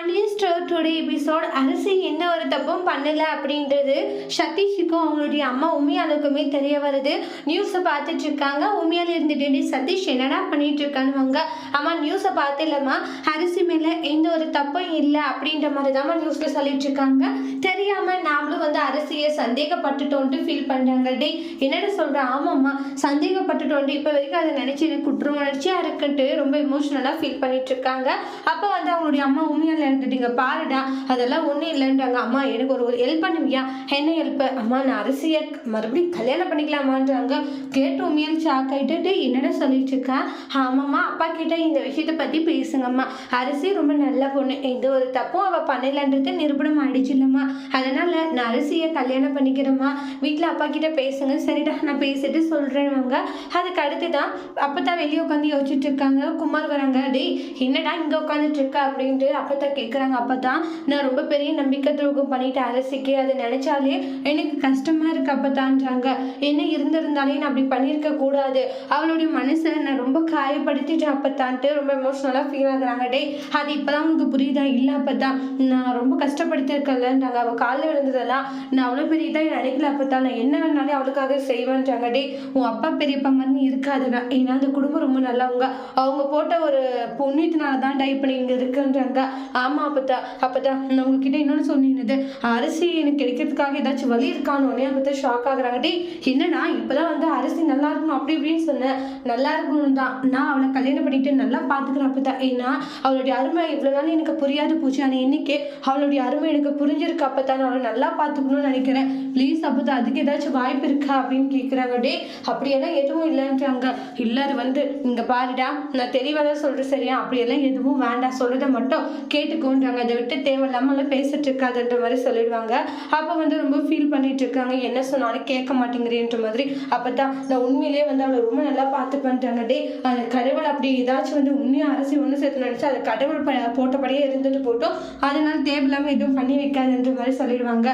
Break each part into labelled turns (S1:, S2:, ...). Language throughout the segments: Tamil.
S1: பாண்டியன் ஸ்டோர் டுடே எபிசோட் அரசி என்ன ஒரு தப்பும் பண்ணல அப்படின்றது சதீஷுக்கும் அவங்களுடைய அம்மா உண்மையாளுக்குமே தெரிய வருது. நியூஸை பார்த்துட்டு இருக்காங்க. உண்மையால இருந்துட்டு சதீஷ் என்னடா பண்ணிட்டு இருக்கானுவாங்க. அம்மா நியூஸை பார்த்து இல்லம்மா அரசி மேல எந்த ஒரு தப்பும் இல்லை அப்படின்ற மாதிரி தான் நியூஸ்ல சொல்லிட்டு இருக்காங்க. தெரியாம நாமளும் அரசியை சந்தேகப்பட்டுட்டோன்ட்டு ஃபீல் பண்றாங்க. டே என்னடா சொல்ற? ஆமாம்மா சந்தேகப்பட்டுட்டோன்ட்டு இப்போ வரைக்கும் அதை நினைச்சு குற்றம் உணர்ச்சியா இருக்குன்ட்டு ரொம்ப எமோஷனலா ஃபீல் பண்ணிட்டு இருக்காங்க. அப்போ அவங்களுடைய அம்மா உண்மையால இருந்துட்டீங்க பாருடா அதெல்லாம் ஒன்றும் இல்லைன்றாங்க. அம்மா எனக்கு ஒரு ஹெல்ப் பண்ணுவியா? என்ன ஹெல்ப்? அம்மா நான் அரசியை மறுபடியும் கல்யாணம் பண்ணிக்கலாமான்றாங்க. கேட்டு உண்மையால் ஷாக் ஆகிட்டு என்னடா சொல்லிட்டு இருக்கா? ஆமாம்மா அப்பா கிட்ட இந்த விஷயத்தை பற்றி பேசுங்கம்மா. அரசி ரொம்ப நல்ல பொண்ணு, எந்த ஒரு தப்பும் அவள் பண்ணலன்றது நிரூபணம் ஆயிடுச்சு இல்லைம்மா. அதனால நான் அரசியை கல்யாணம் பண்ணிக்கிறேம்மா. வீட்டில் அப்பா கிட்ட பேசுங்க. சரிடா நான் பேசிட்டு சொல்கிறேன்வாங்க. அதுக்கு அடுத்து தான் அப்போ தான் வெளியே உட்காந்து யோசிச்சுட்டு இருக்காங்க. குமார் வராங்க. டே என்னடா இங்கே உட்காந்துட்டு இருக்கா அப்படின்ட்டு அப்பதான் கேட்குறாங்க. அப்பதான் நான் ரொம்ப பெரிய நம்பிக்கை துரோகம் பண்ணிட்டேன் அரசிக்கு, அதை நினைச்சாலே எனக்கு கஷ்டமா இருக்கு அப்பதான்றாங்க. என்ன இருந்திருந்தாலே நான் அப்படி பண்ணியிருக்க கூடாது, அவளுடைய மனசை நான் ரொம்ப காயப்படுத்திட்டேன் அப்பத்தான்ட்டு ரொம்ப எமோஷனலா ஃபீல் ஆகுறாங்க. டே அது இப்பதான் உனக்கு புரியுதா? இல்லை அப்பதான் நான் ரொம்ப கஷ்டப்படுத்திருக்கேன்றாங்க. அவள் காலில் விழுந்ததெல்லாம் நான் அவ்வளோ பெரிய இதாக நினைக்கல அப்பதான், நான் என்ன வேணாலும் அவளுக்காக செய்வேன்றாங்க. டே உன் அப்பா பெரியப்பா மாதிரி இருக்காதுடா, ஏன்னா அந்த குடும்பம் ரொம்ப நல்லவங்க, அவங்க போட்ட ஒரு புண்ணியத்தினால தான்டா இப்போ நீங்க இருக்குன்றாங்க. ஆமா அப்பதான் நான் உங்ககிட்ட இன்னொன்று சொன்னீங்க, அரிசி எனக்கு கிடைக்கிறதுக்காக ஏதாச்சும் வழி இருக்கானோடனே அப்பதான் ஷாக் ஆகுறாங்க. டே என்னன்னா இப்பதான் அரிசி நல்லா இருக்கணும் அப்படி இப்படின்னு சொன்னேன். நல்லா இருக்கணும் தான், நான் அவளை கல்யாணம் பண்ணிட்டு நல்லா பார்த்துக்கிறேன் அப்பதான். ஏன்னா அவளுடைய அருமை இவ்வளவு நாள் எனக்கு புரியாது போச்சு, ஆனால் இன்னைக்கு அவளுடைய அருமை எனக்கு புரிஞ்சிருக்கு. அப்பதான் நான் அவளை நல்லா பார்த்துக்கணும்னு நினைக்கிறேன். ப்ளீஸ் அப்பதான் அதுக்கு ஏதாச்சும் வாய்ப்பு இருக்கா அப்படின்னு கேட்குறாங்க. டே அப்படியெல்லாம் எதுவும் இல்லைன்றாங்க. இல்லை அது இங்க பாருடா நான் தெளிவாக சொல்றேன் சரியா, அப்படியெல்லாம் எதுவும் வேண்டாம், சொல்றதை மட்டும் கேட்டுக்கோன்றாங்க. அதை விட்டு தேவையில்லாம பேசிட்டு இருக்காதுன்ற மாதிரி சொல்லிடுவாங்க. அப்போ ரொம்ப ஃபீல் பண்ணிட்டு இருக்காங்க. என்ன சொன்னாலும் கேட்க மாட்டேங்கிறேன்ற மாதிரி. அப்பதான் நான் உண்மையிலேயே அவளை ரொம்ப நல்லா பார்த்து பண்றாங்க. டே அந்த கடவுள் அப்படி ஏதாச்சும் உண்மையா அரசி ஒன்று சேர்த்து நினைச்சு அது கடவுள் போட்டபடியே இருந்துட்டு போட்டோம், அதனால தேவையில்லாம எதுவும் பண்ணி வைக்காதுன்ற மாதிரி சொல்லிடுவாங்க.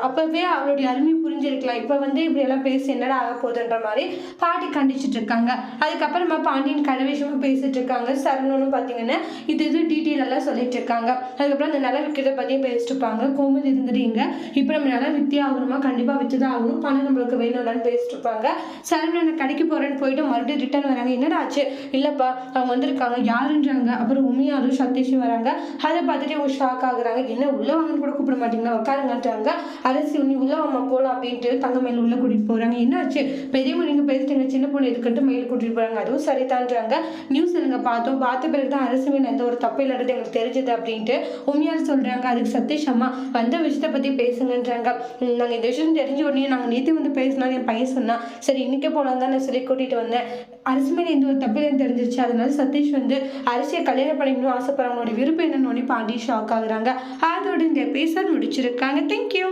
S1: அப்பவே அவளுடைய அருமை புரிஞ்சிருக்கலாம், இப்ப இப்படி எல்லாம் பேசி என்னடா ஆக போகுதுன்ற மாதிரி பாட்டி கண்டிச்சுட்டு இருக்காங்க. அதுக்கப்புறமா பாண்டியன் கடை விஷயமும் பேசிட்டு இருக்காங்க. சரவணனும் பாத்தீங்கன்னா இது டீட்டெயில் எல்லாம் சொல்லிட்டு இருக்காங்க. அதுக்கப்புறம் அந்த நிலம் விற்கிறத பத்தியும் பேசிட்டு இருப்பாங்க. கோமதி இருந்துட்டீங்க இப்போ நம்ம நிலம் வித்தே ஆகணுமா? கண்டிப்பா வித்துதான் ஆகணும், பணம் நம்மளுக்கு வேணும்னு பேசிட்டு இருப்பாங்க. சரவணன் கடைக்கு போறேன்னு போயிட்டு மறுபடியும் ரிட்டர்ன் வராங்க. என்னடா ஆச்சு? இல்லப்பா அவங்க வந்திருக்காங்க யாருன்றாங்க. அப்புறம் உண்மையாலும் சதீஷும் வராங்க. அதை பார்த்துட்டு அவங்க ஷாக் ஆகுறாங்க. என்ன உள்ள வாங்கன்னு கூட கூப்பிட மாட்டீங்களா? உட்காருங்கன்றாங்க. அரசி உன்னை உள்ள வாங்க போலாம் அப்படின்ட்டு தங்க மேல உள்ள கூட்டிட்டு போறாங்க. என்ன ஆச்சு? பெரியவங்க நீங்க பேசிட்டீங்க, சின்ன பொண்ணு இதுக்கிட்டு மேல கூட்டிட்டு போறாங்க. அதுவும் சரிதான்றாங்க. நியூஸ் நாங்க பார்த்தோம், பார்த்த பிறகுதான் அரசு மேல எந்த ஒரு தப்பு இல்லைன்றது எங்களுக்கு தெரிஞ்சது அப்படின்ட்டு உண்மையால் சொல்றாங்க. அதுக்கு சதீஷ் அம்மா வந்த விஷயத்தை பத்தி பேசுங்கன்றாங்க. நாங்க இந்த விஷயம் தெரிஞ்ச உடனே நாங்க நேற்று பேசினாலும் என் பையன் சொன்னா சரி இன்னைக்கே போலாம் தான் நான் சொல்லி கூட்டிட்டு வந்தேன். அரசு மேல எந்த ஒரு தப்பு இல்லைன்னு தெரிஞ்சிருச்சு, அதனால சதீஷ் அரசியை கல்யாணம் பண்ணிக்கணும் ஆசைப்படுறவங்களோட விருப்பம் என்னன்னு பாண்டி ஷாக் ஆகுறாங்க. அதோட இந்த எபிசோட் முடிச்சிருக்காங்க. தேங்க்யூ.